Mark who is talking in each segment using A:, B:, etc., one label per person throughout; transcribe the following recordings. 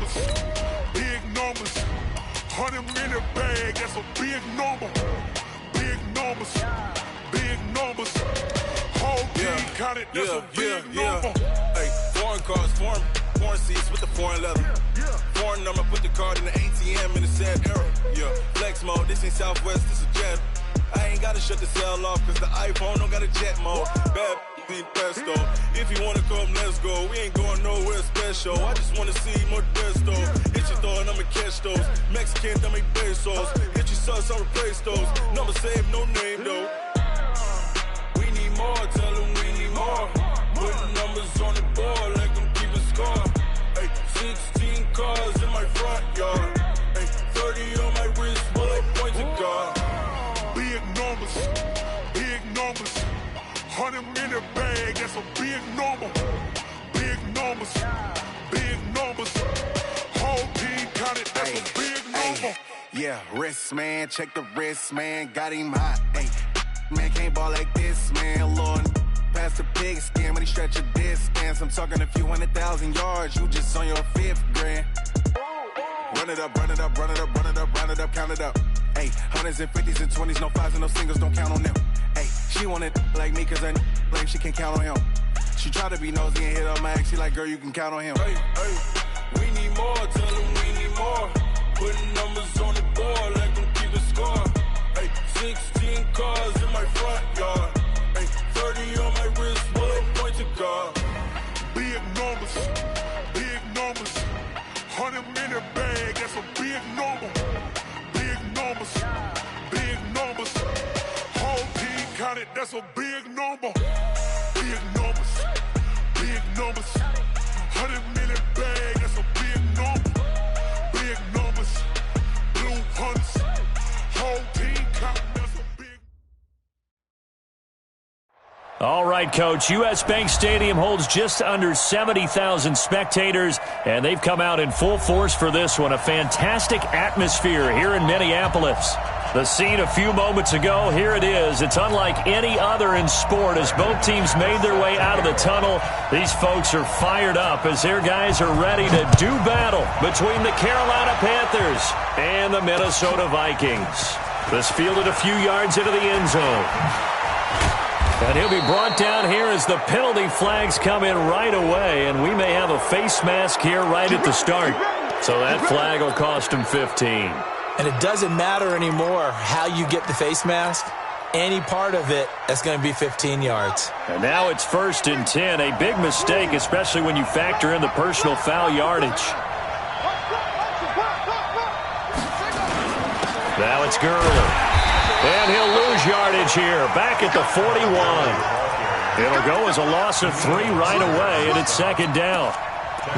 A: numbers, big numbers. 100-minute bag, that's a big number. Big numbers, big numbers. Whole team counted, that's a big number.
B: Hey, foreign cars, foreign seats with the foreign leather. Foreign number, put the card in the ATM in the sad era. Yeah, flex mode, this ain't Southwest, this is jet. I ain't gotta shut the cell off, cause the iPhone don't got a jet mode. Bad need pesto. If you wanna come, let's go. We ain't going nowhere special. I just wanna see more desto. Hit your throw and I'ma catch those. Mexican, I make pesos. Hit your sus, I'll replace those. Number saved, no name though. We need more, tell them we need more. Putting numbers on the board, like them keep a score. Hey, 16 cars in my front yard. Hey, 30 on my wrist, bullet points of God.
A: Big numbers, big numbers. 100-minute bag, that's a big number. Big numbers, big numbers. Whole team counted, that's a big number.
C: Yeah, wrist, man, check the wrist, man. Got him hot, ayy. Man, can't ball like this, man. Lord, past the pig skin when he stretch a distance. I'm talking a few 100,000 yards, you just on your 5th grand. Run it up, run it up, run it up, run it up, run it up, count it up. Ayy, 100s and 50s and 20s, no 5s and no singles, don't count on them. Ayy, she wanted like me cause I blame she can't count on him. She tried to be nosy and hit up my ex, she like, girl, you can count on him.
B: Hey, we need more, tell them we need more. Putting numbers on the board, like them keep a score. Hey, 16 cars in my front yard. Hey, 30 on my wrist, bullet points of God.
A: Big numbers, big numbers. 100-minute bag, that's a big number. Big numbers, big numbers. Whole team counted, that's a big number. Big numbers, big numbers. 100-minute bag, that's a big number. Big numbers, blue hunts. Whole team counted, that's a big.
D: All right, Coach. U.S. Bank Stadium holds just under 70,000 spectators, and they've come out in full force for this one. A fantastic atmosphere here in Minneapolis. The scene a few moments ago, here it is. It's unlike any other in sport as both teams made their way out of the tunnel. These folks are fired up as their guys are ready to do battle between the Carolina Panthers and the Minnesota Vikings. This fielded a few yards into the end zone. And he'll be brought down here as the penalty flags come in right away, and we may have a face mask here right at the start. So that flag will cost him 15.
E: And it doesn't matter anymore how you get the face mask. Any part of it, that's going to be 15 yards.
D: And now it's 1st and 10. A big mistake, especially when you factor in the personal foul yardage. Now it's Gurley. And he'll lose yardage here, back at the 41. It'll go as a loss of 3 right away, and it's 2nd down.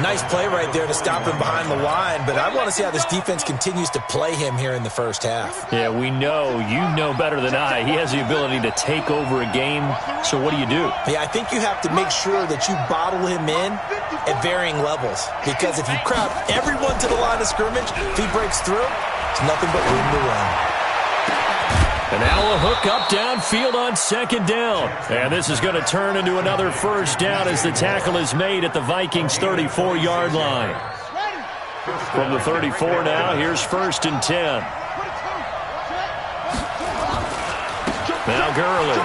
E: Nice play right there to stop him behind the line, but I want to see how this defense continues to play him here in the first half.
D: Yeah, we know. You know better than I. He has the ability to take over a game, so what do?
E: Yeah, I think you have to make sure that you bottle him in at varying levels, because if you crowd everyone to the line of scrimmage, if he breaks through, it's nothing but room to run.
D: And now a hook up downfield on 2nd down. And this is going to turn into another 1st down as the tackle is made at the Vikings' 34-yard line. From the 34 now, here's 1st and 10. Now Gurley.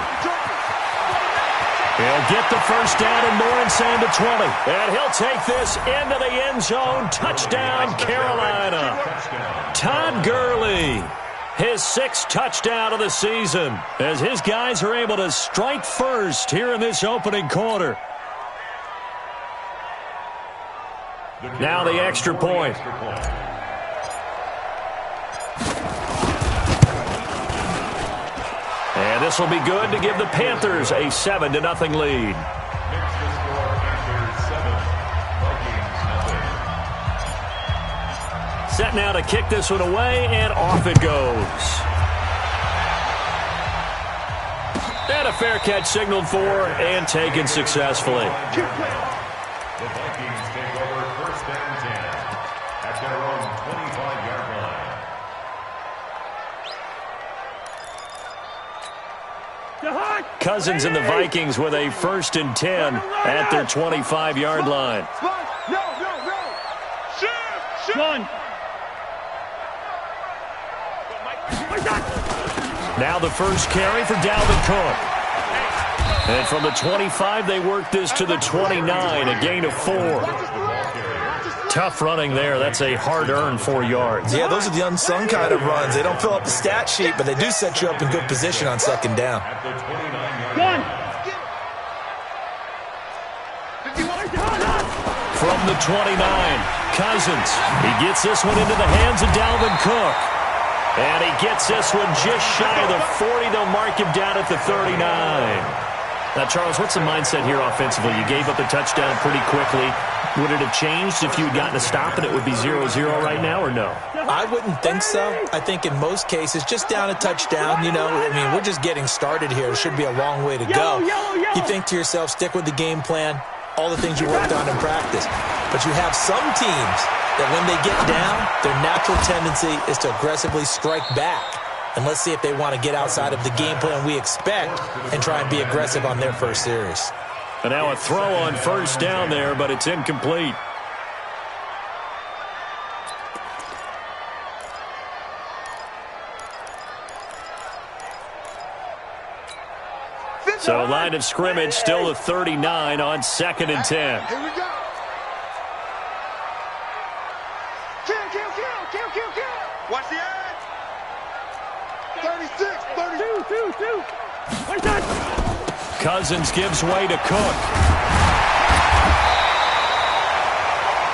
D: He'll get the 1st down and more inside the 20. And he'll take this into the end zone. Touchdown, Carolina. Todd Gurley. His 6th touchdown of the season as his guys are able to strike first here in this opening quarter. Now the extra point. And this will be good to give the Panthers a 7-0 lead. Set now to kick this one away, and off it goes. And a fair catch signaled for and taken successfully.
F: The Vikings take over 1st and 10 at their own 25-yard line.
D: Cousins and the Vikings with a 1st and 10 at their 25-yard line. Now the first carry for Dalvin Cook. And from the 25, they work this to the 29, a gain of 4. Tough running there. That's a hard-earned 4 yards.
E: Yeah, those are the unsung kind of runs. They don't fill up the stat sheet, but they do set you up in good position on second down.
D: From the 29, Cousins. He gets this one into the hands of Dalvin Cook. And he gets this one just shy of the 40. They'll mark him down at the 39. Now, Charles, what's the mindset here offensively? You gave up a touchdown pretty quickly. Would it have changed if you had gotten a stop and it would be 0-0 right now, or no?
E: I wouldn't think so. I think in most cases, just down a touchdown, you know, I mean, we're just getting started here. It should be a long way to go. You think to yourself, stick with the game plan, all the things you worked on in practice. But you have some teams that when they get down, their natural tendency is to aggressively strike back. And let's see if they want to get outside of the game plan we expect and try and be aggressive on their first series.
D: And now a throw on first down there, but it's incomplete. So line of scrimmage still a 39 on 2nd and 10.
A: Here we go. Kill. Watch the edge. 36, 32.
D: Cousins gives way to Cook.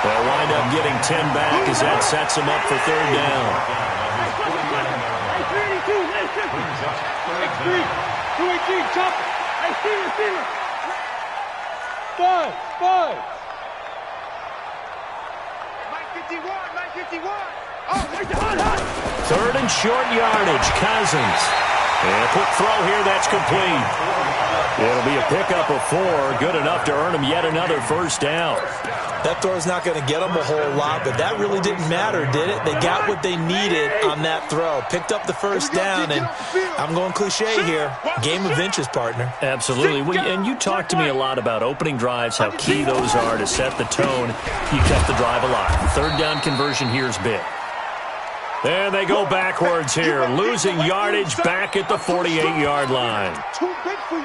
D: They'll wind up getting 10 back as that sets them up for 3rd down.
A: 218, chop it. Hey, Steven. 5. Mike 51. Oh,
D: 3rd and short yardage, Cousins. And a quick throw here, that's complete. It'll be a pickup of 4, good enough to earn him yet another first down.
E: That throw's not going to get them a whole lot, but that really didn't matter, did it? They got what they needed on that throw. Picked up the first down, and I'm going cliche here. Game of inches, partner.
D: Absolutely. And you talked to me a lot about opening drives, how key those are to set the tone. You kept the drive alive. 3rd down conversion here is big. And they go backwards here, losing yardage back at the 48-yard line.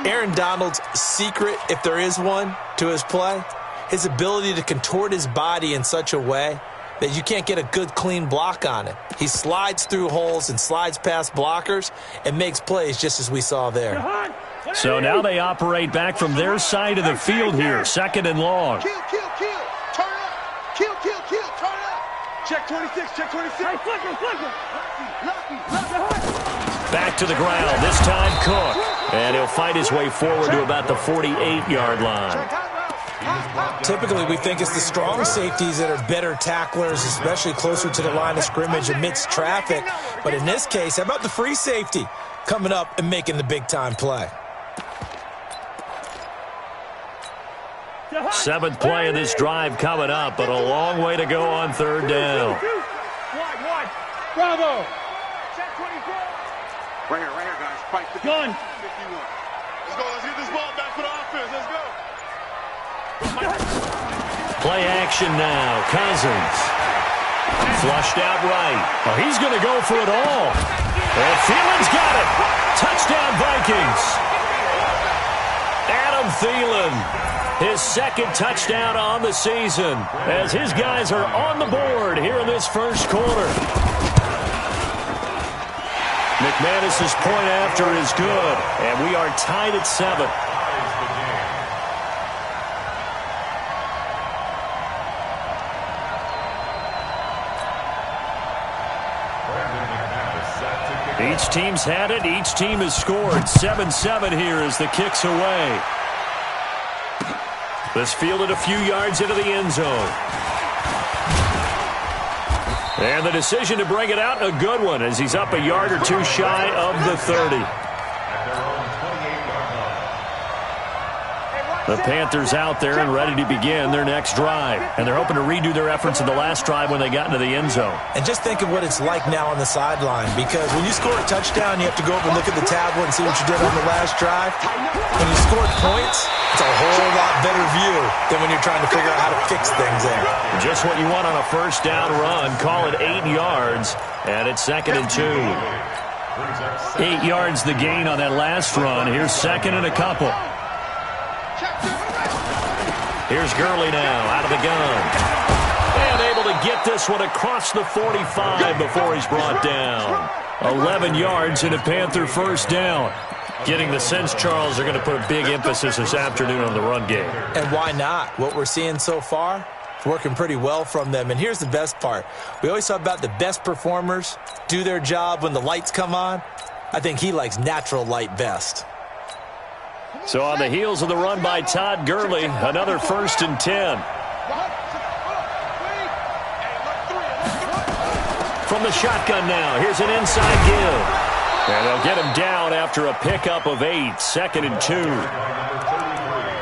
E: Aaron Donald's secret, if there is one, to his play, his ability to contort his body in such a way that you can't get a good, clean block on it. He slides through holes and slides past blockers and makes plays just as we saw there.
D: So now they operate back from their side of the field here, 2nd and long.
A: Kill. Turn up. Kill. Turn up. Check 26. Hey, flicker.
D: Back to the ground, this time Cook. And he'll fight his way forward to about the 48-yard line.
E: Typically, we think it's the strong safeties that are better tacklers, especially closer to the line of scrimmage amidst traffic. But in this case, how about the free safety coming up and making the big-time play?
D: 7th play of this drive coming up, but a long way to go on 3rd down.
A: Wide. Bravo. Check 24. Right here, guys. Fight the gun. 51. Let's go. Let's get this ball back for the offense. Let's go.
D: Play action now. Cousins. Flushed out right. Oh, he's going to go for it all. And Thielen's got it. Touchdown, Vikings. Adam Thielen, his 2nd touchdown on the season, as his guys are on the board here in this first quarter. McManus's point after is good, and we are tied at 7. Each team's had it. Each team has scored. 7-7 here as the kick's away. This fielded a few yards into the end zone. And the decision to bring it out, a good one, as he's up a yard or two shy of the 30. The Panthers out there and ready to begin their next drive. And they're hoping to redo their efforts in the last drive when they got into the end zone.
E: And just think of what it's like now on the sideline, because when you score a touchdown, you have to go over and look at the tablet and see what you did on the last drive. When you scored points, it's a whole lot better view than when you're trying to figure out how to fix things there.
D: Just what you want on a first down run. Call it 8 yards, and it's 2nd and 2. 8 yards the gain on that last run. Here's 2nd and a couple. Here's Gurley now out of the gun. And able to get this one across the 45 before he's brought down. 11 yards and a Panther first down. Getting the sense, Charles, they're going to put a big emphasis this afternoon on the run game.
E: And why not? What we're seeing so far, it's working pretty well from them. And here's the best part. We always talk about the best performers do their job when the lights come on. I think he likes natural light best.
D: So on the heels of the run by Todd Gurley, another 1st and 10. From the shotgun now, here's an inside give. And they'll get him down after a pickup of 8, 2nd and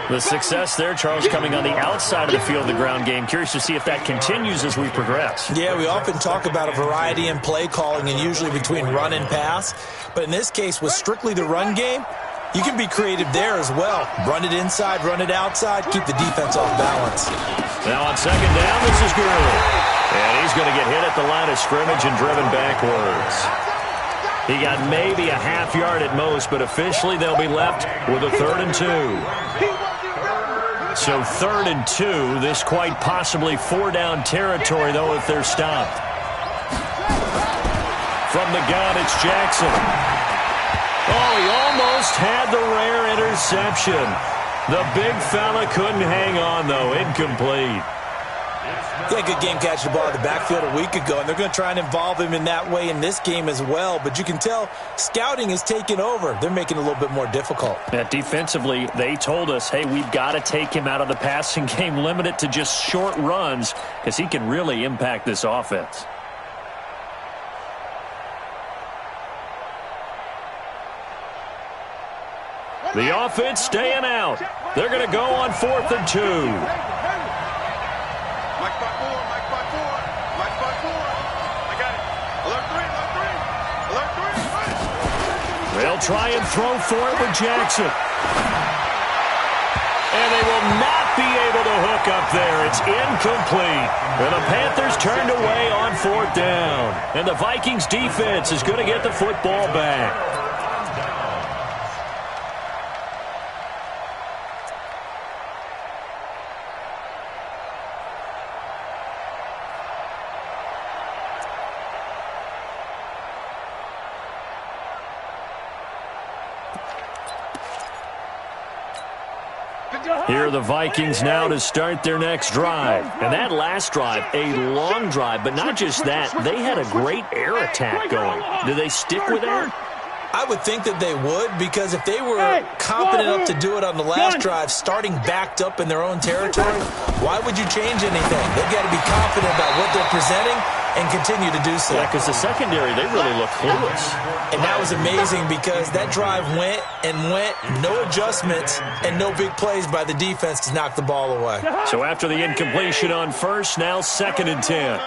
D: 2. The success there, Charles, coming on the outside of the field, the ground game. Curious to see if that continues as we progress.
E: Yeah, we often talk about a variety in play calling and usually between run and pass. But in this case, with strictly the run game, you can be creative there as well. Run it inside, run it outside, keep the defense off balance.
D: Now on 2nd down, this is Gurley. And he's going to get hit at the line of scrimmage and driven backwards. He got maybe a half yard at most, but officially they'll be left with a 3rd and 2. So 3rd and 2, this quite possibly 4-down territory, though, if they're stopped. From the gun, it's Jackson. Oh, he almost had the rare interception. The big fella couldn't hang on, though. Incomplete.
E: He had a good game catching the ball in the backfield a week ago, and they're going to try and involve him in that way in this game as well. But you can tell scouting is taking over. They're making it a little bit more difficult.
D: Defensively, they told us, hey, we've got to take him out of the passing game, limit it to just short runs, because he can really impact this offense. The offense staying out. They're going to go on 4th and 2. They'll try and throw for it with Jackson. And they will not be able to hook up there. It's incomplete. And the Panthers turned away on 4th down. And the Vikings defense is going to get the football back. Here are the Vikings now to start their next drive. And that last drive, a long drive, but not just that. They had a great air attack going. Do they stick with that?
E: I would think that they would, because if they were confident enough to do it on the last drive, starting backed up in their own territory, why would you change anything? They've got to be confident about what they're presenting and continue to do so.
D: Yeah, because the secondary, they really look clueless.
E: And that was amazing because that drive went and went, no adjustments and no big plays by the defense to knock the ball away.
D: So after the incompletion on 1st, now 2nd and 10.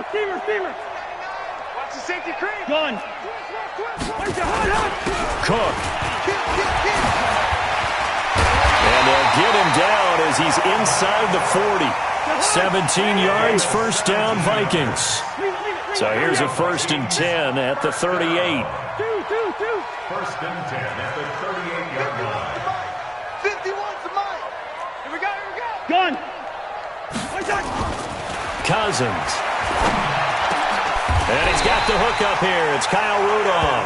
G: Receiver. Watch the safety creep. Gun.
D: Cook. And they'll get him down as he's inside the 40. 17 yards, 1st down, Vikings. So here's a 1st and 10 at the 38.
F: 1st and 10 at the 38-yard line.
G: 51's the mic. Here we go. Gun.
D: Cousins. And he's got the hook up here. It's Kyle Rudolph.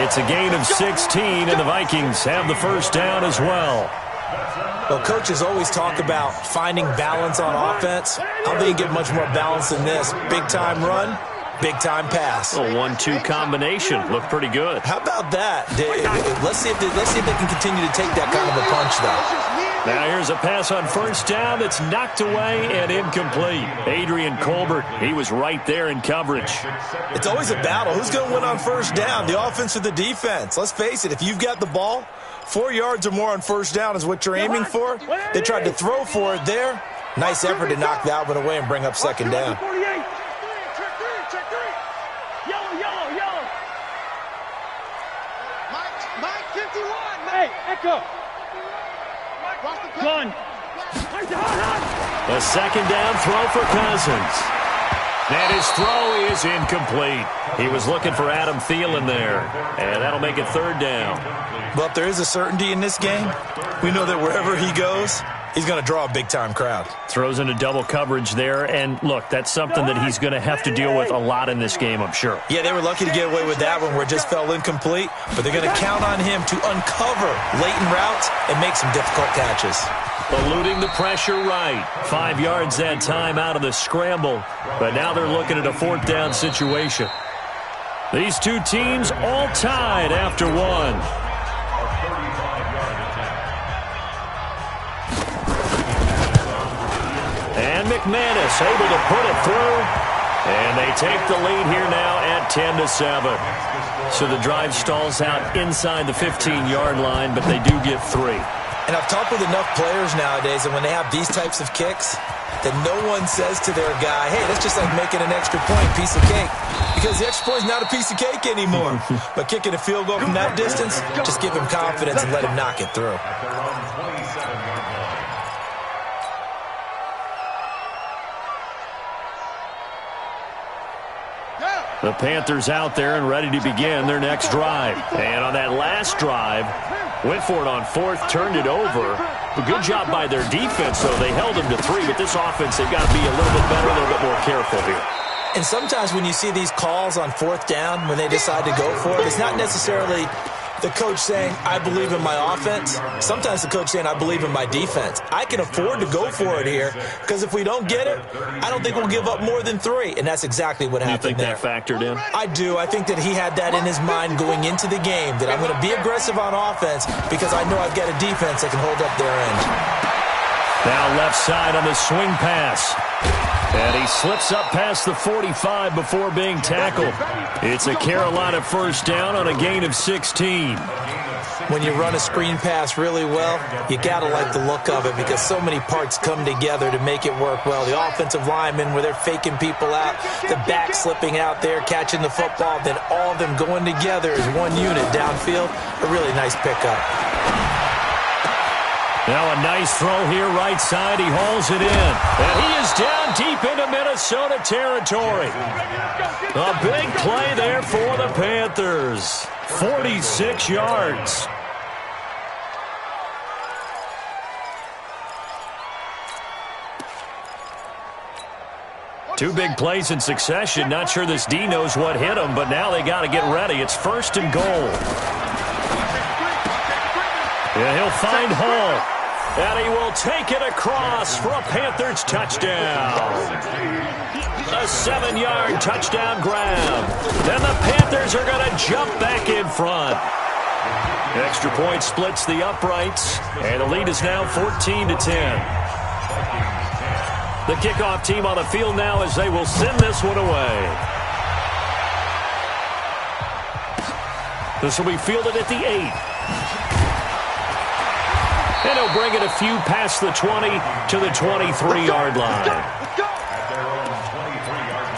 D: It's a gain of 16, and the Vikings have the 1st down as well.
E: Well, coaches always talk about finding balance on offense. I don't think you get much more balance than this. Big-time run, big-time pass.
D: A 1-2 combination. Looked pretty good.
E: How about that? Let's see if they can continue to take that kind of a punch, though.
D: Now here's a pass on 1st down that's knocked away and incomplete. Adrian Colbert, he was right there in coverage.
E: It's always a battle. Who's going to win on 1st down, the offense or the defense? Let's face it, if you've got the ball, 4 yards or more on 1st down is what you're aiming for. They tried to throw for it there. Nice effort to knock that one away and bring up 2nd down.
G: Mike 51. Hey, Echo. Gun.
D: A second down throw for Cousins. And his throw is incomplete. He was looking for Adam Thielen there. And that'll make it third down.
E: Well, if there is a certainty in this game, we know that wherever he goes, he's going to draw a big-time crowd.
D: Throws into double coverage there. And, look, that's something that he's going to have to deal with a lot in this game, I'm sure.
E: Yeah, they were lucky to get away with that one where it just fell incomplete. But they're going to count on him to uncover latent routes and make some difficult catches.
D: Eluding the pressure right. 5 yards that time out of the scramble. But now they're looking at a fourth down situation. These two teams all tied after one. And McManus able to put it through. And they take the lead here now at 10-7. So the drive stalls out inside the 15-yard line, but they do get 3.
E: And I've talked with enough players nowadays, and when they have these types of kicks, that no one says to their guy, hey, that's just like making an extra point, piece of cake. Because the extra point is not a piece of cake anymore. But kicking a field goal from that distance, just give him confidence and let him knock it through.
D: The Panthers out there and ready to begin their next drive. And on that last drive, went for it on fourth, turned it over. A good job by their defense, though. They held them to 3, but this offense, they've got to be a little bit better, a little bit more careful here.
E: And sometimes when you see these calls on fourth down, when they decide to go for it, it's not necessarily the coach saying, I believe in my offense. Sometimes the coach saying, I believe in my defense. I can afford to go for it here because if we don't get it, I don't think we'll give up more than 3. And that's exactly what happened there.
D: You think that factored in?
E: I do. I think that he had that in his mind going into the game, that I'm going to be aggressive on offense because I know I've got a defense that can hold up their end.
D: Now left side on the swing pass. And he slips up past the 45 before being tackled. It's a Carolina first down on a gain of 16.
E: When you run a screen pass really well, you got to like the look of it because so many parts come together to make it work well. The offensive linemen, where they're faking people out, the back slipping out there, catching the football, then all of them going together as one unit downfield. A really nice pickup.
D: Now a nice throw here, right side. He hauls it in. And he is down deep into Minnesota territory. A big play there for the Panthers. 46 yards. Two big plays in succession. Not sure this D knows what hit him, but now they got to get ready. It's first and goal. Yeah, he'll find Hall. And he will take it across for a Panthers touchdown. A 7-yard touchdown grab. Then the Panthers are going to jump back in front. Extra point splits the uprights. And the lead is now 14-10. The kickoff team on the field now as they will send this one away. This will be fielded at the 8. And he'll bring it a few past the 20 to the 23-yard line.
F: At their own 23-yard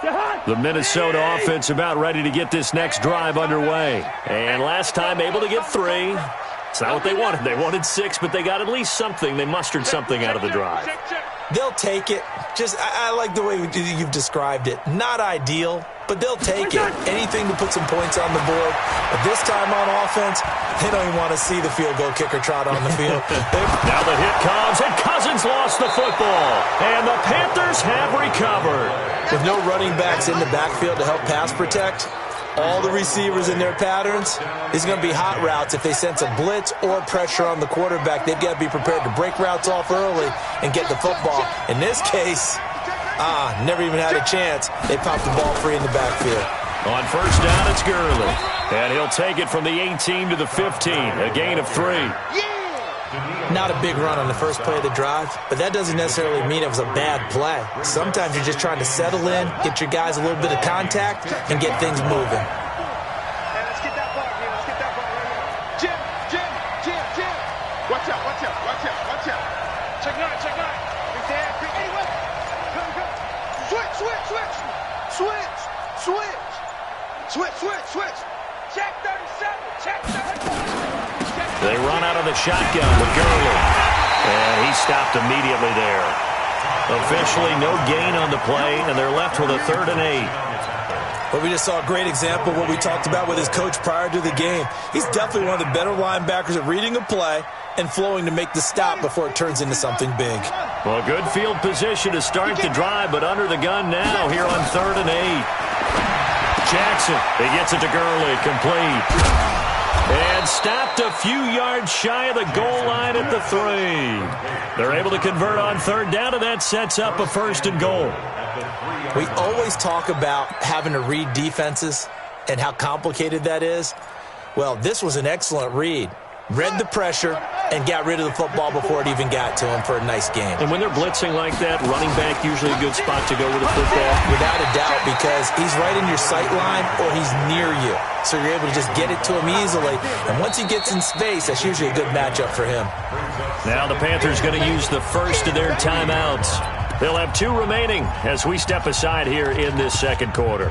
F: line.
D: The Minnesota offense about ready to get this next drive underway. And last time able to get 3. It's not what they wanted. They wanted 6, but they got at least something. They mustered something out of the drive.
E: They'll take it. I like the way you've described it. Not ideal, but they'll take it. Anything to put some points on the board. But this time on offense, they don't even want to see the field goal kicker trot on the field.
D: Now the hit comes, and Cousins lost the football. And the Panthers have recovered.
E: With no running backs in the backfield to help pass protect, all the receivers in their patterns, it's going to be hot routes. If they sense a blitz or pressure on the quarterback, they've got to be prepared to break routes off early and get the football. In this case, never even had a chance. They popped the ball free in the backfield.
D: On first down, it's Gurley. And he'll take it from the 18 to the 15, a gain of 3.
E: Not a big run on the first play of the drive, but that doesn't necessarily mean it was a bad play. Sometimes you're just trying to settle in, get your guys a little bit of contact, and get things moving.
G: Let's get that ball here. Let's get that ball right here. Jim. Watch out. Check nine. Big dad, big anyway. Come. Switch. Check 37. Check 37.
D: They run out of the shotgun with Gurley. And he stopped immediately there. Officially no gain on the play, and they're left with a 3rd and 8.
E: Well, we just saw a great example of what we talked about with his coach prior to the game. He's definitely one of the better linebackers at reading a play and flowing to make the stop before it turns into something big.
D: Well, good field position to start the drive, but under the gun now here on 3rd and 8. Jackson, he gets it to Gurley, complete. And stopped a few yards shy of the goal line at the 3. They're able to convert on 3rd down, and that sets up a 1st and goal.
E: We always talk about having to read defenses and how complicated that is. Well, this was an excellent read. Read the pressure and got rid of the football before it even got to him for a nice game.
D: And when they're blitzing like that, running back usually a good spot to go with the football?
E: Without a doubt, because he's right in your sight line or he's near you. So you're able to just get it to him easily. And once he gets in space, that's usually a good matchup for him.
D: Now the Panthers going to use the first of their timeouts. They'll have 2 remaining as we step aside here in this 2nd quarter.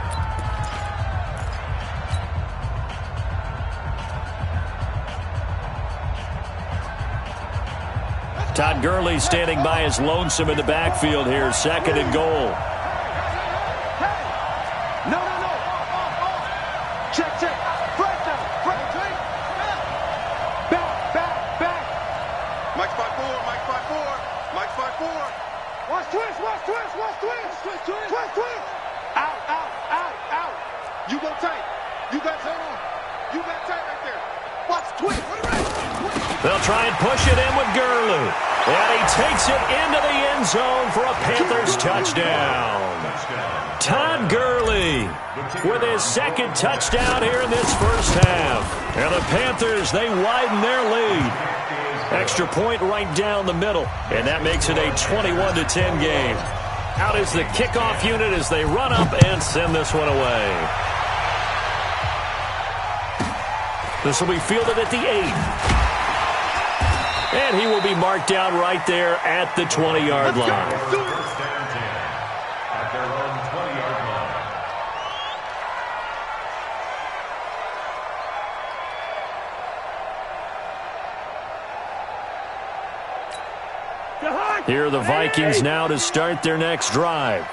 D: Todd Gurley standing by as lonesome in the backfield here. 2nd and goal.
G: No. Check. Break. Back. Mike 5-4. Watch twist. Out. You go tight. You got tight right there. Watch twist.
D: They'll try and push it in with Gurley. And he takes it into the end zone for a Panthers touchdown. Todd Gurley with his 2nd touchdown here in this first half. And the Panthers, they widen their lead. Extra point right down the middle. And that makes it a 21-10 game. Out is the kickoff unit as they run up and send this one away. This will be fielded at the 8. And he will be marked down right there at the 20-yard line.
F: First down 10 at their own 20-yard
G: line.
D: Here are the Vikings now to start their next drive.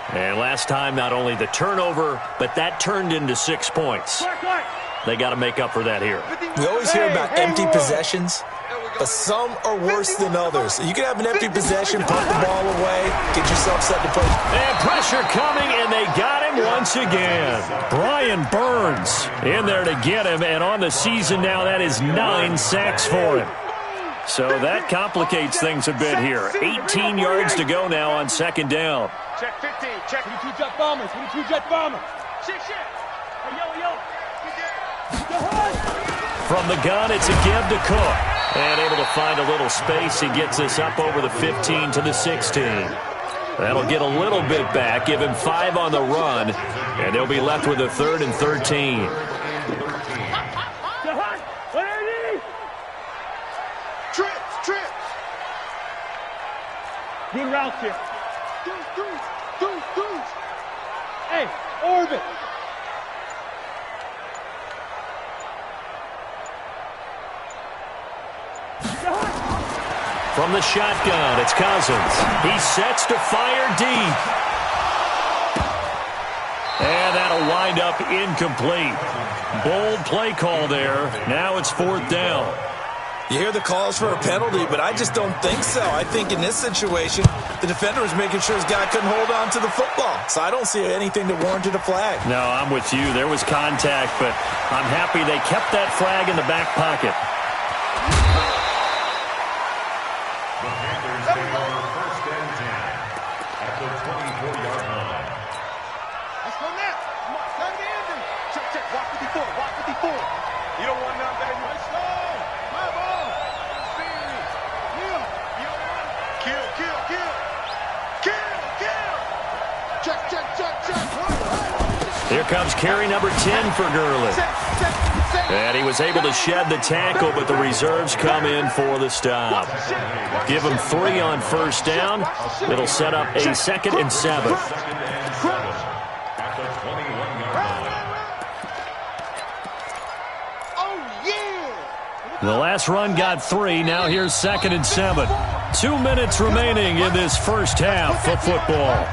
D: And last time, not only the turnover, but that turned into 6 points. They got to make up for that here.
E: We always hear about empty possessions, but some are worse than others. You can have an empty possession, punt the ball away, get yourself set to play.
D: And pressure coming, and they got him once again. Brian Burns in there to get him, and on the season now, that is 9 sacks for him. So that complicates things a bit here. 18 yards to go now on 2nd down.
G: Check 15. Check 22 jet bombers. 22 jet bombers. Shit. Hey, yo.
D: From the gun, it's a give to Cook. And able to find a little space. He gets this up over the 15 to the 16. That'll get a little bit back, give him 5 on the run, and they'll be left with a 3rd and 13.
G: Trips. Good route here. Deuce. Hey, orbit.
D: From the shotgun, it's Cousins. He sets to fire deep. And that'll wind up incomplete. Bold play call there. Now it's 4th down.
E: You hear the calls for a penalty, but I just don't think so. I think in this situation, the defender was making sure his guy couldn't hold on to the football. So I don't see anything that warranted a flag.
D: No, I'm with you. There was contact, but I'm happy they kept that flag in the back pocket.
F: The Panthers take over 1st and 10 at the 24-yard line.
G: Let's go now. Come on, come in. Check. Walk 54. You don't want none, baby. Let's go. My ball. Kill. Check.
D: Here comes carry number 10 for Gurley.
G: Set.
D: And he was able to shed the tackle, but the reserves come in for the stop. Give him 3 on first down. It'll set up a 2nd and 7. The last run got 3. Now here's 2nd and 7. 2 minutes remaining in this first half of football.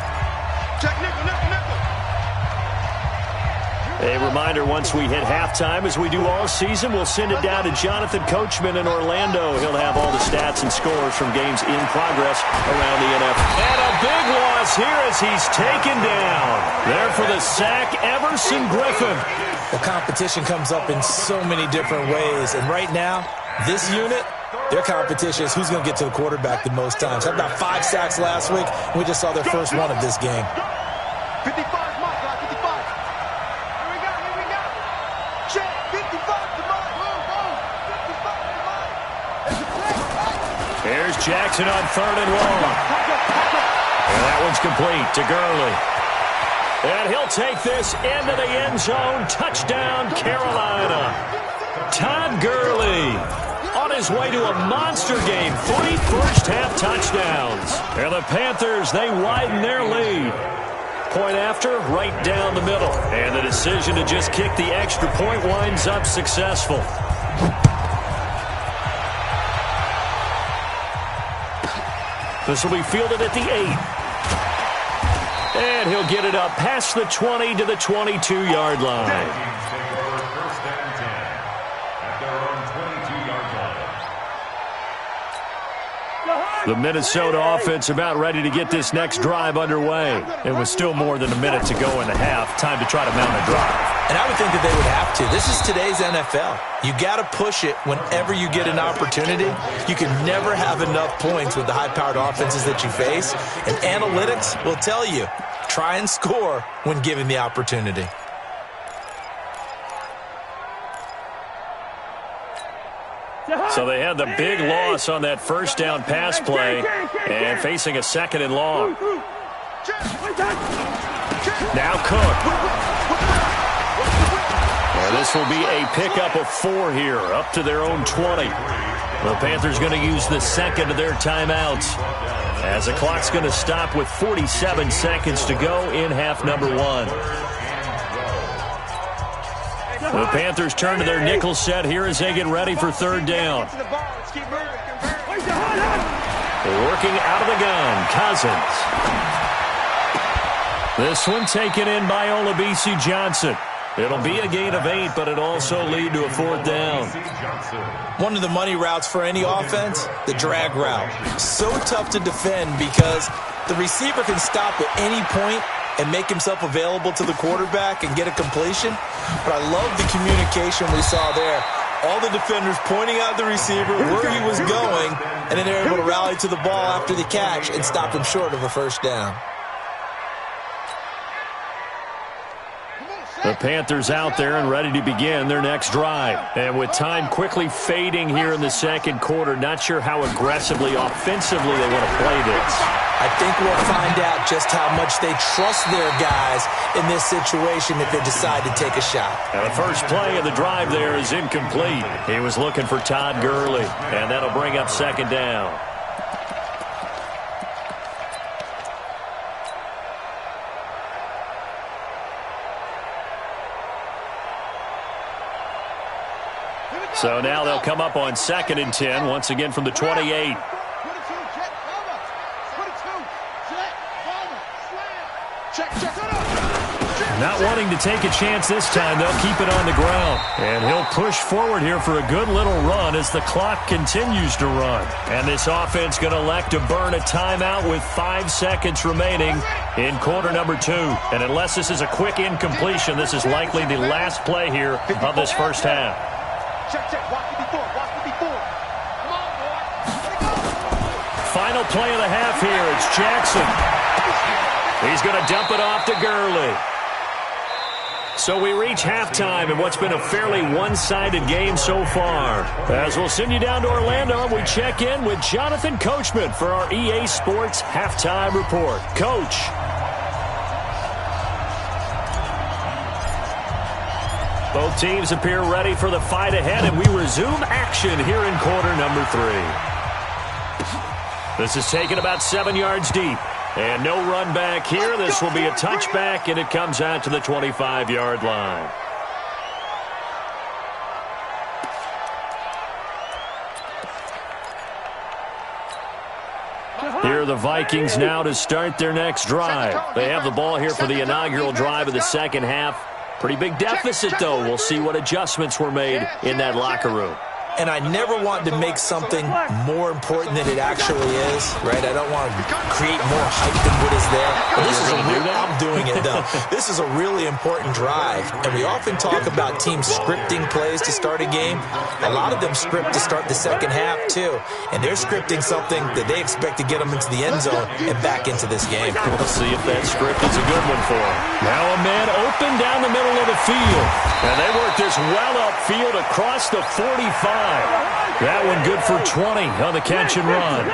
D: A reminder, once we hit halftime, as we do all season, we'll send it down to Jonathan Coachman in Orlando. He'll have all the stats and scores from games in progress around the NFL. And a big loss here as he's taken down. There for the sack, Everson Griffin.
E: Well, competition comes up in so many different ways. And right now, this unit, their competition is who's going to get to the quarterback the most times. Had about 5 sacks last week. We just saw their first one of this game.
G: 55, Mike, 55. Here we go. Check, 55 to Mike. Boom. 55 to Mike.
D: Here's Jackson on 3rd and long. And that one's complete to Gurley. And he'll take this into the end zone. Touchdown, Carolina. Todd Gurley on his way to a monster game. 3 first-half touchdowns. And the Panthers, they widen their lead. Point after, right down the middle. And the decision to just kick the extra point winds up successful. This will be fielded at the 8. And he'll get it up past the 20 to the 22-yard line. The Minnesota offense about ready to get this next drive underway. It was still more than a minute to go in the half. Time to try to mount a drive.
E: And I would think that they would have to. This is today's NFL. You got to push it whenever you get an opportunity. You can never have enough points with the high-powered offenses that you face. And analytics will tell you, try and score when given the opportunity.
D: So they had the big loss on that first down pass play and facing a 2nd and long. Now Cook. And this will be a pickup of 4 here, up to their own 20. The Panthers going to use the 2nd of their timeouts, as the clock's going to stop with 47 seconds to go in half number 1. The Panthers turn to their nickel set here as they get ready for 3rd down. Working out of the gun, Cousins. This one taken in by Olabisi Johnson. It'll be a gain of 8, but it also lead to a 4th down.
E: One of the money routes for any offense, the drag route. So tough to defend because the receiver can stop at any point and make himself available to the quarterback and get a completion. But I love the communication we saw there. All the defenders pointing out the receiver where he was going, and then they're able to rally to the ball after the catch and stop him short of a first down.
D: The Panthers out there and ready to begin their next drive. And with time quickly fading here in the 2nd quarter, not sure how aggressively, offensively they want to play this.
E: I think we'll find out just how much they trust their guys in this situation if they decide to take a shot.
D: And the first play of the drive there is incomplete. He was looking for Todd Gurley, and that'll bring up 2nd down. So now they'll come up on 2nd and 10, once again from the 28. Not wanting to take a chance this time, they'll keep it on the ground. And he'll push forward here for a good little run as the clock continues to run. And this offense going to elect to burn a timeout with 5 seconds remaining in quarter number 2. And unless this is a quick incompletion, this is likely the last play here of this first half.
G: Check. Watch 54. Come on, boy.
D: Final play of the half here. It's Jackson. He's going to dump it off to Gurley. So we reach halftime in what's been a fairly one-sided game so far. As we'll send you down to Orlando, we check in with Jonathan Coachman for our EA Sports Halftime Report. Coach. Both teams appear ready for the fight ahead, and we resume action here in quarter number 3. This is taken about 7 yards deep. And no run back here. This will be a touchback, and it comes out to the 25-yard line. Here are the Vikings now to start their next drive. They have the ball here for the inaugural drive of the second half. Pretty big deficit, though. We'll see what adjustments were made in that locker room.
E: And I never want to make something more important than it actually is, right? I don't want to create more hype than what is there. But this is I'm doing it, though. This is a really important drive. And we often talk about teams scripting plays to start a game. A lot of them script to start the second half, too. And they're scripting something that they expect to get them into the end zone and back into this game.
D: We'll see if that script is a good one for them. Now a man open down the middle of the field. And they work this well upfield across the 45. That one good for 20 on the catch and run.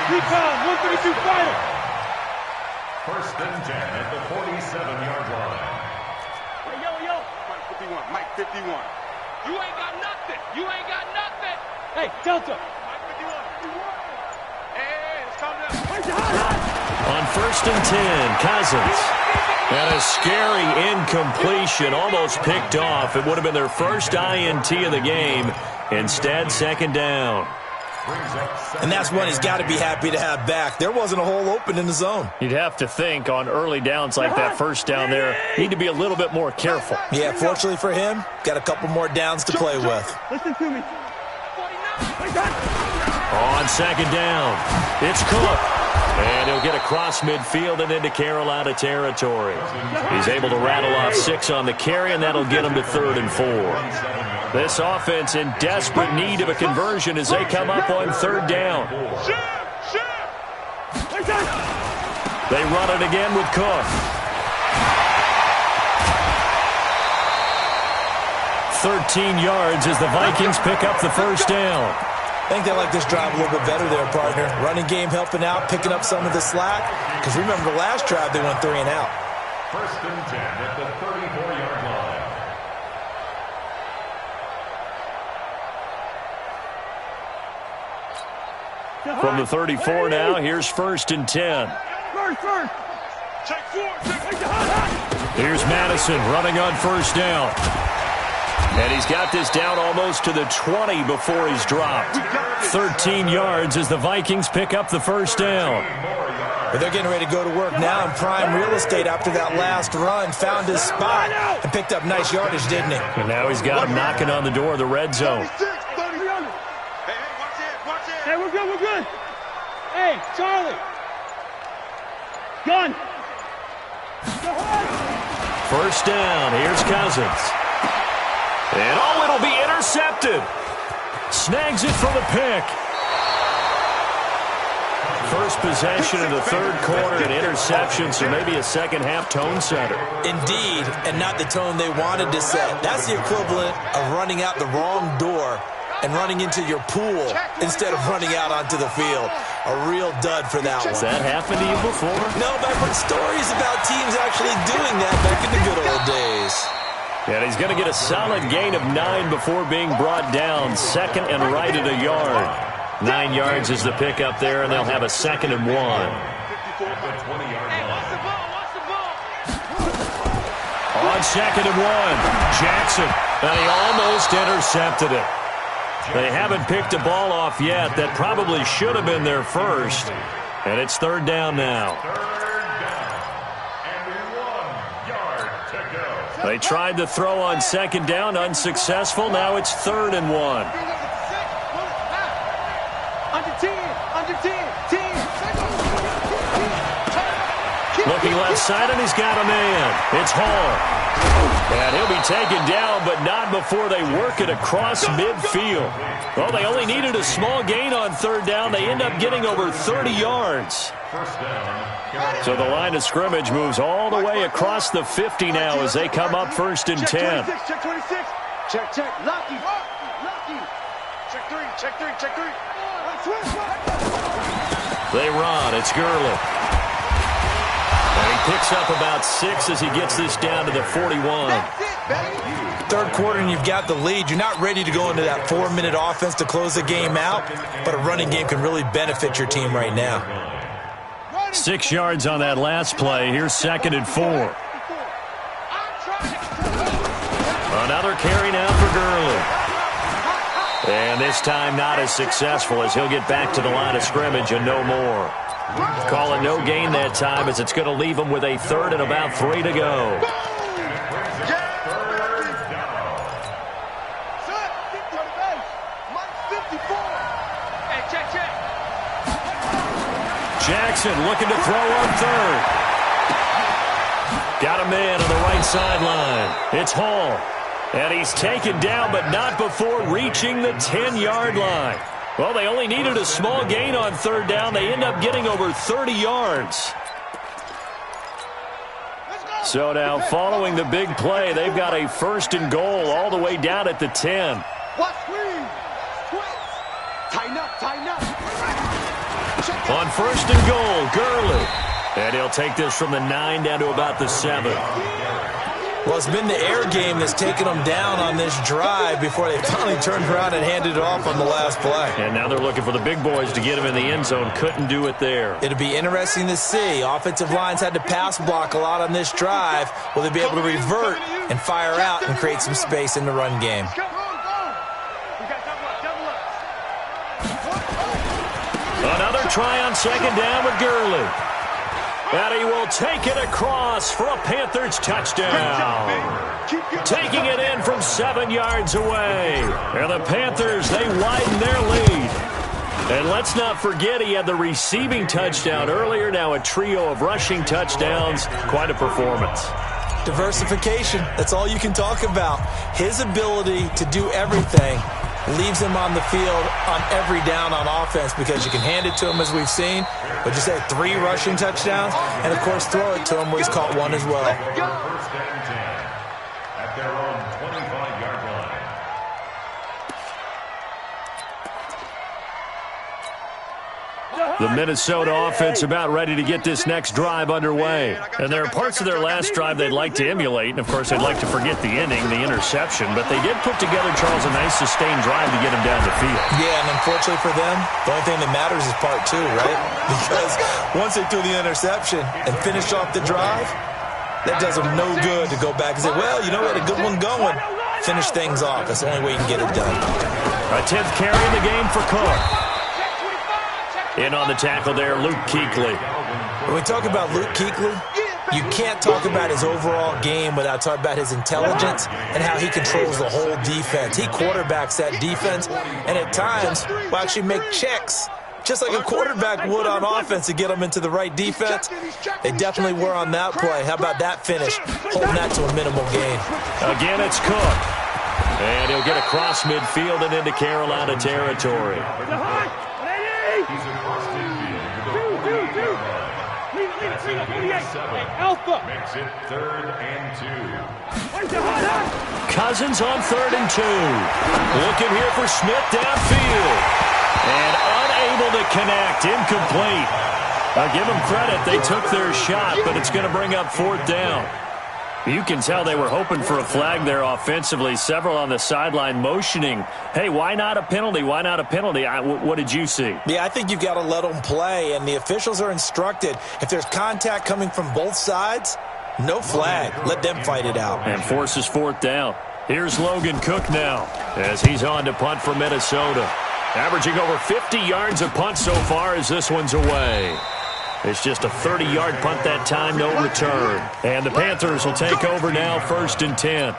G: Recon, 132 fighter.
F: First and 10 at the 47-yard line.
G: Hey, yo. Mike 51. You ain't got nothing. Hey, Delta. Mike 51. Hey, let's calm down.
D: On first and 10, Cousins. And a scary incompletion, almost picked off. It would have been their first INT of the game. Instead, second down.
E: And that's one he's got to be happy to have back. There wasn't a hole open in the zone.
D: You'd have to think on early downs like that first down there, need to be a little bit more careful.
E: Yeah, fortunately for him, got a couple more downs to play with.
G: Listen to me.
D: On second down, it's Cook. And he'll get across midfield and into Carolina territory. He's able to rattle off 6 on the carry, and that'll get him to 3rd and 4. This offense in desperate need of a conversion as they come up on 3rd down. They run it again with Cook. 13 yards as the Vikings pick up the first down.
E: I think they like this drive a little bit better there, partner. Running game helping out, picking up some of the slack. Because remember, the last drive they went 3 and out.
F: First and 10 at the 34-yard line.
D: From the 34 now, here's first and 10. Here's Madison running on first down. And he's got this down almost to the 20 before he's dropped. 13 yards as the Vikings pick up the first down.
E: But they're getting ready to go to work now in prime real estate after that last run. Found his spot and picked up nice yardage, didn't he?
D: And now he's got him knocking on the door of the red zone.
G: Hey, we're good. Hey, Charlie. Gun.
D: First down. Here's Cousins. And it'll be intercepted. Snags it for the pick. First possession in the third quarter, an interception, so maybe a second-half tone setter.
E: Indeed, and not the tone they wanted to set. That's the equivalent of running out the wrong door and running into your pool instead of running out onto the field. A real dud for that one.
D: Has that happened to you before?
E: No, but I've heard stories about teams actually doing that back in the good old days.
D: And he's going to get a solid gain of 9 before being brought down. Second and right at a yard. 9 yards is the pickup there, and they'll have a 2nd and 1. On 2nd and 1, Jackson. And he almost intercepted it. They haven't picked a ball off yet. That probably should have been their first. And it's 3rd down now. They tried to throw on 2nd down, unsuccessful. Now it's 3rd and 1. Looking left side, and he's got a man. It's Hall. And he'll be taken down, but not before they work it across midfield. Well, they only needed a small gain on 3rd down. They end up getting over 30 yards. So the line of scrimmage moves all the way across the 50 now as they come up 1st and 10.
G: Check 26. Check. Lucky. Check 3.
D: They run. It's Gurley. And he picks up about 6 as he gets this down to the 41.
E: Third quarter and you've got the lead. You're not ready to go into that 4-minute offense to close the game out, but a running game can really benefit your team right now.
D: 6 yards on that last play. Here's 2nd and 4. Another carry now for Gurley. And this time not as successful as he'll get back to the line of scrimmage and no more. Calling no gain that time as it's going to leave him with a 3rd and about 3 to go. Jackson looking to throw on 3rd. Got a man on the right sideline. It's Hall. And he's taken down, but not before reaching the 10-yard line. Well, they only needed a small gain on 3rd down. They end up getting over 30 yards. So now, following the big play, they've got a 1st and goal all the way down at the 10.
G: Tighten up, tighten up.
D: On 1st and goal, Gurley. And he'll take this from the 9 down to about the 7.
E: Well, it's been the air game that's taken them down on this drive before they finally turned around and handed it off on the last play.
D: And now they're looking for the big boys to get him in the end zone. Couldn't do it there.
E: It'll be interesting to see. Offensive lines had to pass block a lot on this drive. Will they be able to revert and fire out and create some space in the run game?
D: Another try on 2nd down with Gurley. And he will take it across for a Panthers touchdown. Taking it in from 7 yards away. And the Panthers, they widen their lead. And let's not forget he had the receiving touchdown earlier. Now a trio of rushing touchdowns. Quite a performance.
E: Diversification, that's all you can talk about. His ability to do everything leaves him on the field on every down on offense because you can hand it to him as we've seen, but you said 3 rushing touchdowns, and of course throw it to him where he's caught 1 as well.
F: 1st and 10 at their own 25-yard line.
D: The Minnesota offense about ready to get this next drive underway. And there are parts of their last drive they'd like to emulate. And, of course, they'd like to forget the ending, the interception. But they did put together, Charles, a nice sustained drive to get him down the field.
E: Yeah, and unfortunately for them, the only thing that matters is part 2, right? Because once they threw the interception and finished off the drive, that does them no good to go back and say, well, you know what, a good one going. Finish things off. That's the only way you can get it done.
D: A 10th carry in the game for Cook. In on the tackle there, Luke Kuechly.
E: When we talk about Luke Kuechly, you can't talk about his overall game without talking about his intelligence and how he controls the whole defense. He quarterbacks that defense and at times will actually make checks, just like a quarterback would on offense to get them into the right defense. They definitely were on that play. How about that finish? Holding that to a minimal gain.
D: Again, it's Cook. And he'll get across midfield and into Carolina territory.
F: He's across midfield with a 40-yard run. That's a gain of 7. Makes it 3rd and 2.
D: Cousins on 3rd and 2. Looking here for Smith downfield. And unable to connect. Incomplete. I'll give them credit. They took their shot, but it's going to bring up 4th down. You can tell they were hoping for a flag there offensively. Several on the sideline motioning, hey, why not a penalty? Why not a penalty? What did you see?
E: Yeah, I think you've got to let them play, and the officials are instructed. If there's contact coming from both sides, no flag. Let them fight it out.
D: And forces 4th down. Here's Logan Cook now as he's on to punt for Minnesota. Averaging over 50 yards a punt so far as this one's away. It's just a 30-yard punt that time, no return. And the Panthers will take over now, 1st and 10.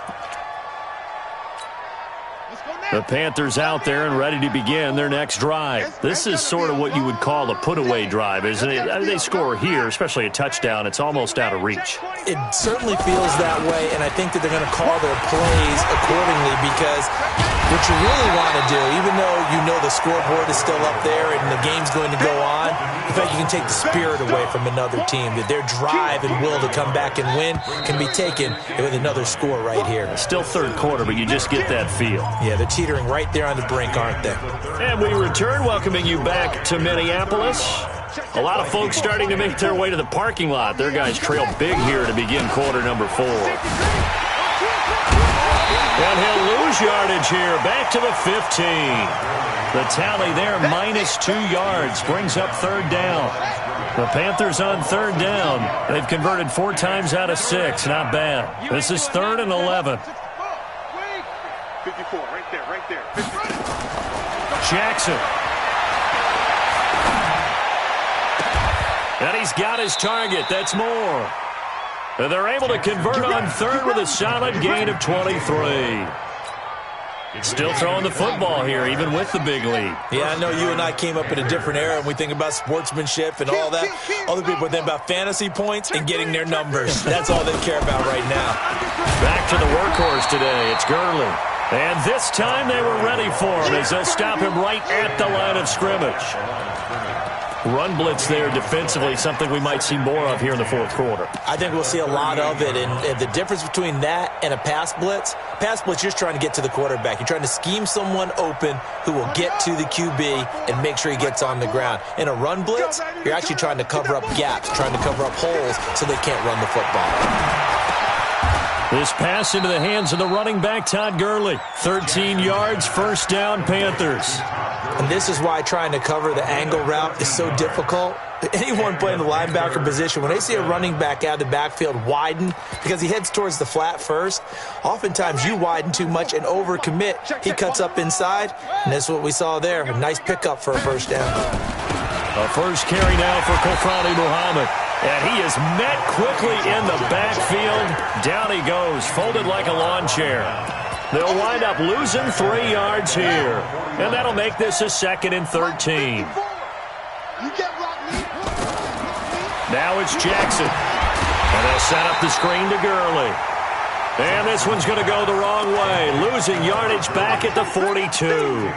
D: The Panthers out there and ready to begin their next drive. This is sort of what you would call a put-away drive, isn't it? They score here, especially a touchdown. It's almost out of reach.
E: It certainly feels that way, and I think that they're going to call their plays accordingly because what you really want to do, even though you know the scoreboard is still up there and the game's going to go on, in fact, you can take the spirit away from another team, that their drive and will to come back and win can be taken with another score right here.
D: Still 3rd quarter, but you just get that feel.
E: Yeah, they're teetering right there on the brink, aren't they?
D: And we return, welcoming you back to Minneapolis. A lot of folks starting to make their way to the parking lot. Their guys trail big here to begin quarter number 4. And he'll lose yardage here, back to the 15. The tally there, -2 yards, brings up third down. The Panthers on third down. They've converted 4 times out of 6. Not bad. This is 3rd and 11.
G: 54, right there.
D: Jackson. And he's got his target. That's more. And they're able to convert on third with a solid gain of 23. Still throwing the football here, even with the big lead.
E: Yeah, I know you and I came up in a different era, and we think about sportsmanship and all that. Other people think about fantasy points and getting their numbers. That's all they care about right now.
D: Back to the workhorse today. It's Gurley. And this time they were ready for him as they'll stop him right at the line of scrimmage. Run blitz there defensively, something we might see more of here in the fourth quarter.
E: I think we'll see a lot of it, and the difference between that and a pass blitz, you're just trying to get to the quarterback. You're trying to scheme someone open who will get to the QB and make sure he gets on the ground. In a run blitz, you're actually trying to cover up gaps, trying to cover up holes so they can't run the football.
D: This pass into the hands of the running back, Todd Gurley. 13 yards, first down, Panthers.
E: And this is why trying to cover the angle route is so difficult. Anyone playing the linebacker position, when they see a running back out of the backfield widen because he heads towards the flat first, oftentimes you widen too much and overcommit. He cuts up inside, and that's what we saw there. A nice pickup for a first down.
D: A first carry now for Kofrani Muhammad. And he is met quickly in the backfield. Down he goes, folded like a lawn chair. They'll wind up losing 3 yards here. And that'll make this a 2nd and 13. Now it's Jackson. And they'll set up the screen to Gurley. And this one's going to go the wrong way. Losing yardage back at the 42.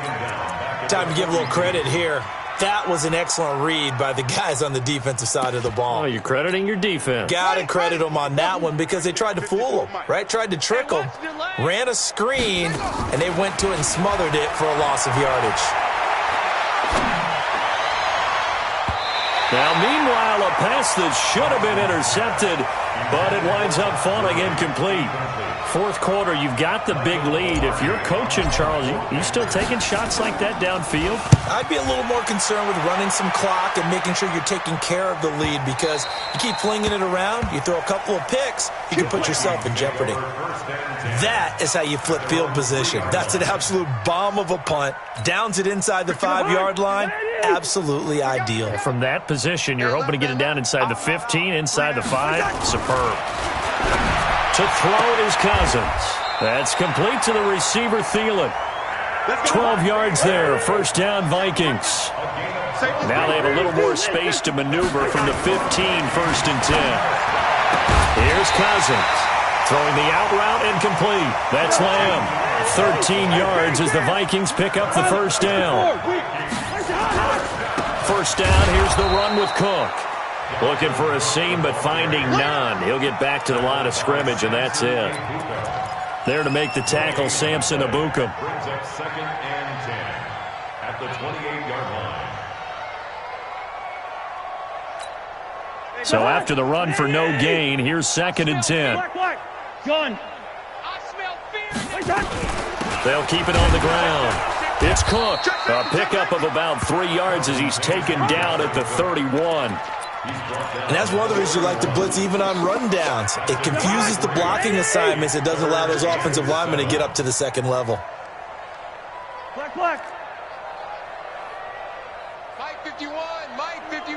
E: Time to give a little credit here. That was an excellent read by the guys on the defensive side of the ball.
D: Oh, you're crediting your defense.
E: Got to credit them on that one because they tried to fool them, right? Tried to trick them, ran a screen, and they went to it and smothered it for a loss of yardage.
D: Now, meanwhile, a pass that should have been intercepted, but it winds up falling incomplete. Fourth quarter, you've got the big lead. If you're coaching, Charles, you still taking shots like that downfield?
E: I'd be a little more concerned with running some clock and making sure you're taking care of the lead because you keep flinging it around, you throw a couple of picks, you can put yourself in jeopardy. That is how you flip field position. That's an absolute bomb of a punt. Downs it inside the 5-yard line. Absolutely ideal.
D: From that position, you're hoping to get it down inside the 15, inside the 5. Superb. To throw is Cousins. That's complete to the receiver, Thielen. 12 yards there. First down, Vikings. Now they have a little more space to maneuver from the 15, 1st and 10. Here's Cousins. Throwing the out route incomplete. That's Lamb. 13 yards as the Vikings pick up the first down. First down, here's the run with Cook. Looking for a seam, but finding none. He'll get back to the line of scrimmage, and that's it. There to make the tackle, Samson Abukum.
F: Brings up 2nd and 10 at the 28-yard line.
D: So after the run for no gain, here's 2nd and 10.
F: Gun.
D: They'll keep it on the ground. It's Cook. A pickup of about 3 yards as he's taken down at the 31.
E: And that's one of the reasons you like to blitz even on rundowns. It confuses the blocking assignments. It doesn't allow those offensive linemen to get up to the second level.
F: Black. Mike 51.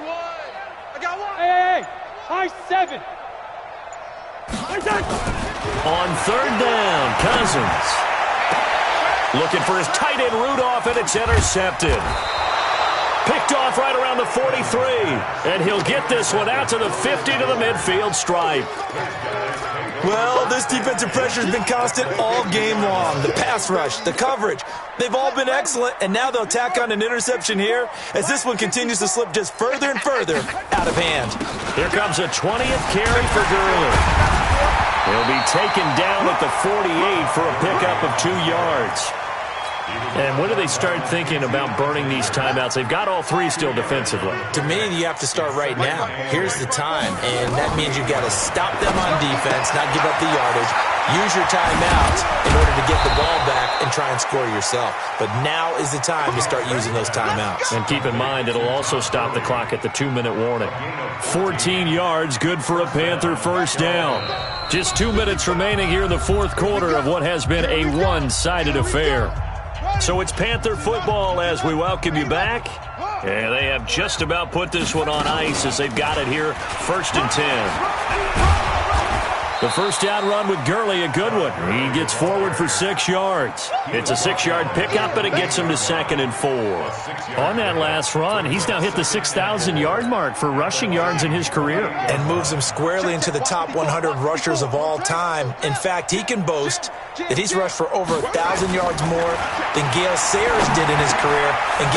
F: I got one. Hey. High 7.
D: On third down, Cousins. Looking for his tight end Rudolph, and it's intercepted. Picked off right around the 43. And he'll get this one out to the 50 to the midfield stripe.
E: Well, this defensive pressure has been constant all game long. The pass rush, the coverage, they've all been excellent, and now they'll tack on an interception here as this one continues to slip just further and further out of hand.
D: Here comes a 20th carry for Gurley. He'll be taken down at the 48 for a pickup of 2 yards. And when do they start thinking about burning these timeouts? They've got all three still defensively.
E: To me, you have to start right now. Here's the time, and that means you've got to stop them on defense, not give up the yardage, use your timeouts in order to get the ball back and try and score yourself. But now is the time to start using those timeouts. And
D: keep in mind, it'll also stop the clock at the 2-minute warning. 14 yards, good for a Panther first down. Just 2 minutes remaining here in the fourth quarter of what has been a one-sided affair. So it's Panther football as we welcome you back. And they have just about put this one on ice as they've got it here, 1st and 10. The first down run with Gurley, a good one. He gets forward for 6 yards. It's a 6-yard pickup, and it gets him to 2nd and 4. On that last run, he's now hit the 6,000-yard mark for rushing yards in his career.
E: And moves him squarely into the top 100 rushers of all time. In fact, he can boast that he's rushed for over 1,000 yards more than Gale Sayers did in his career. And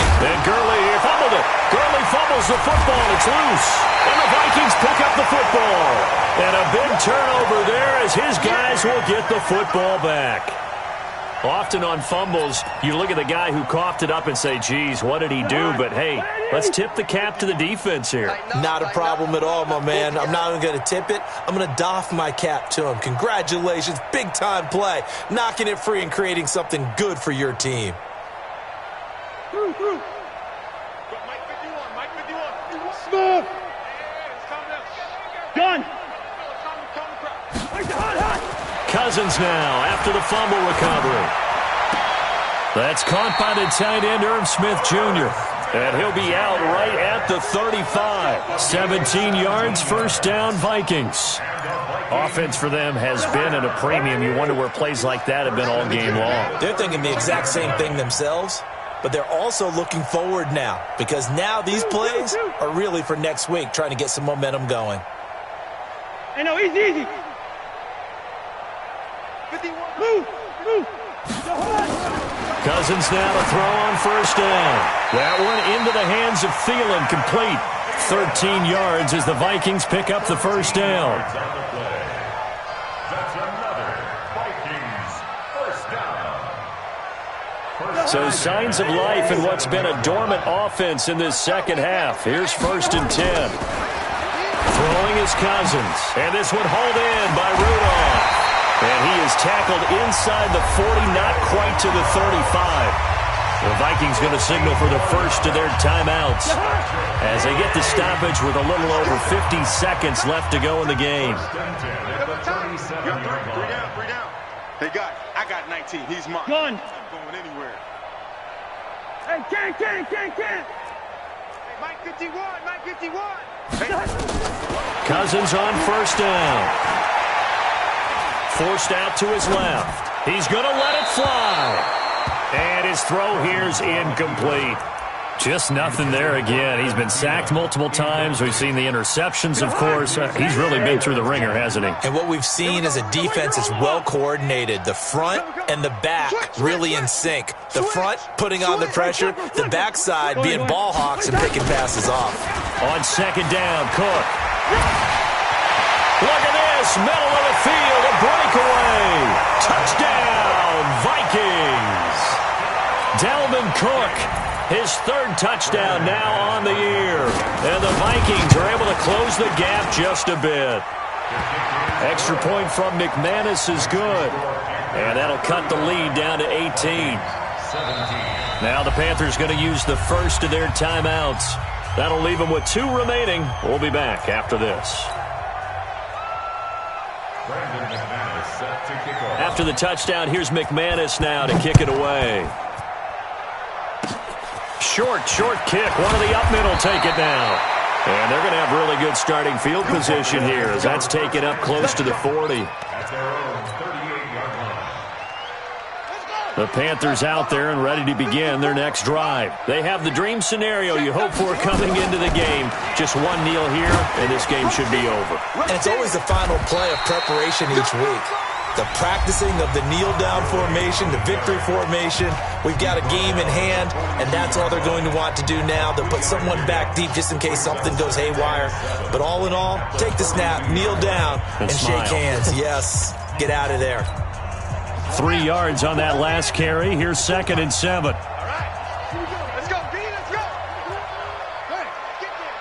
D: Gurley fumbled it. Gurley fumbles the football. It's loose. And the Vikings pick up the football. And a big turnover there as his guys will get the football back. Often on fumbles, you look at the guy who coughed it up and say, geez, what did he do? But, hey, let's tip the cap to the defense here.
E: Not a problem at all, my man. I'm not even going to tip it. I'm going to doff my cap to him. Congratulations. Big-time play. Knocking it free and creating something good for your team.
F: Smooth. Done.
D: Cousins now after the fumble recovery. That's caught by the tight end, Irv Smith Jr. And he'll be out right at the 35. 17 yards, first down, Vikings. Offense for them has been at a premium. You wonder where plays like that have been all game long.
E: They're thinking the exact same thing themselves, but they're also looking forward now because now these plays are really for next week, trying to get some momentum going.
F: Hey, no, easy. Move.
D: Cousins now to throw on first down. That one into the hands of Thielen, complete. 13 yards as the Vikings pick up the first down.
F: That's another Vikings first down.
D: So signs of life in what's been a dormant offense in this second half. Here's 1st and 10. Throwing is Cousins. And this one hauled in by Rudolph. And he is tackled inside the 40, not quite to the 35. The Vikings going to signal for the first of their timeouts as they get the stoppage with a little over 50 seconds left to go in the game.
G: 3 down. Hey, guys, I got 19. He's mine.
F: Gun.
G: I'm not going anywhere.
F: Hey, can't.
G: Hey, Mike 51. Hey.
D: Cousins on first down. Forced out to his left. He's going to let it fly. And his throw here's incomplete. Just nothing there again. He's been sacked multiple times. We've seen the interceptions, of course. He's really been through the ringer, hasn't he?
E: And what we've seen is a defense that's well coordinated. The front and the back really in sync. The front putting on the pressure. The backside being ball hawks and picking passes off.
D: On second down, Cook. Look at this, middle of the field, a breakaway. Touchdown, Vikings. Dalvin Cook, his 3rd touchdown now on the year. And the Vikings are able to close the gap just a bit. Extra point from McManus is good. And that'll cut the lead down to 18. Now the Panthers going to use the first of their timeouts. That'll leave them with 2 remaining. We'll be back after this. After the touchdown, here's McManus now to kick it away. Short kick. One of the up middle take it now. And they're going to have really good starting field position here as that's taken up close to the 40. The Panthers out there and ready to begin their next drive. They have the dream scenario you hope for coming into the game. Just one kneel here, and this game should be over.
E: And it's always the final play of preparation each week. The practicing of the kneel-down formation, the victory formation. We've got a game in hand, and that's all they're going to want to do now. They'll put someone back deep just in case something goes haywire. But all in all, take the snap, kneel down, and shake hands. Yes, get out of there.
D: 3 yards on that last carry. Here's 2nd and 7.
G: All right. Let's go, B. Let's go. Hey, get there.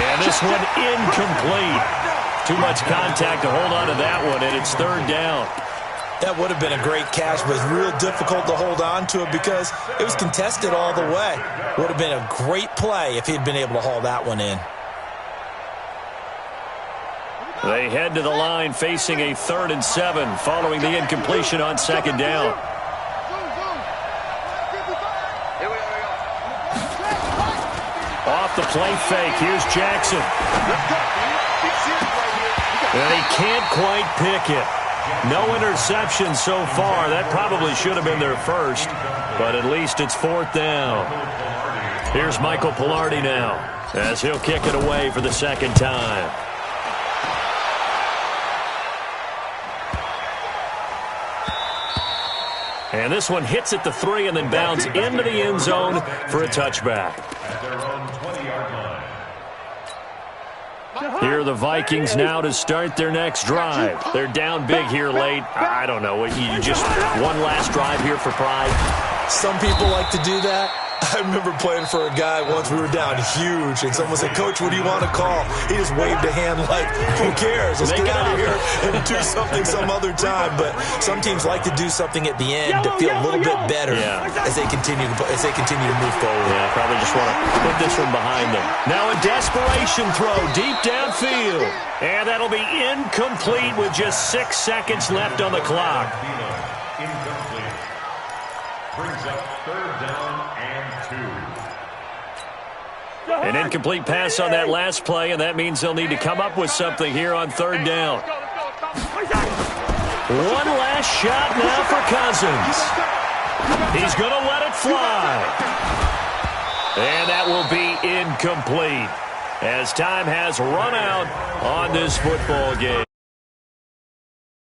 D: And this one incomplete. Too much contact to hold on to that one, and it's 3rd down.
E: That would have been a great catch, but it's real difficult to hold on to it because it was contested all the way. Would have been a great play if he'd been able to haul that one in.
D: They head to the line facing a 3rd and 7 following the incompletion on 2nd down. Off the play fake, here's Jackson. And he can't quite pick it. No interception so far. That probably should have been their first, but at least it's 4th down. Here's Michael Pilardi now as he'll kick it away for the 2nd time. And this one hits at the 3 and then bounds into the end zone for a touchback. Here are the Vikings now to start their next drive. They're down big here late. I don't know. You just one last drive here for pride?
E: Some people like to do that. I remember playing for a guy once. We were down huge, and someone said, "Coach, what do you want to call?" He just waved a hand like, "Who cares? Let's get out of here and do something some other time." But some teams like to do something at the end to feel a little bit better as they continue to move forward.
D: Yeah, probably just want to put this one behind them. Now a desperation throw deep downfield, and that'll be incomplete with just 6 seconds left on the clock.
F: Incomplete. Brings up 3rd down and 2.
D: An incomplete pass on that last play, and that means they'll need to come up with something here on 3rd down. One last shot now for Cousins. He's going to let it fly. And that will be incomplete as time has run out on this football game.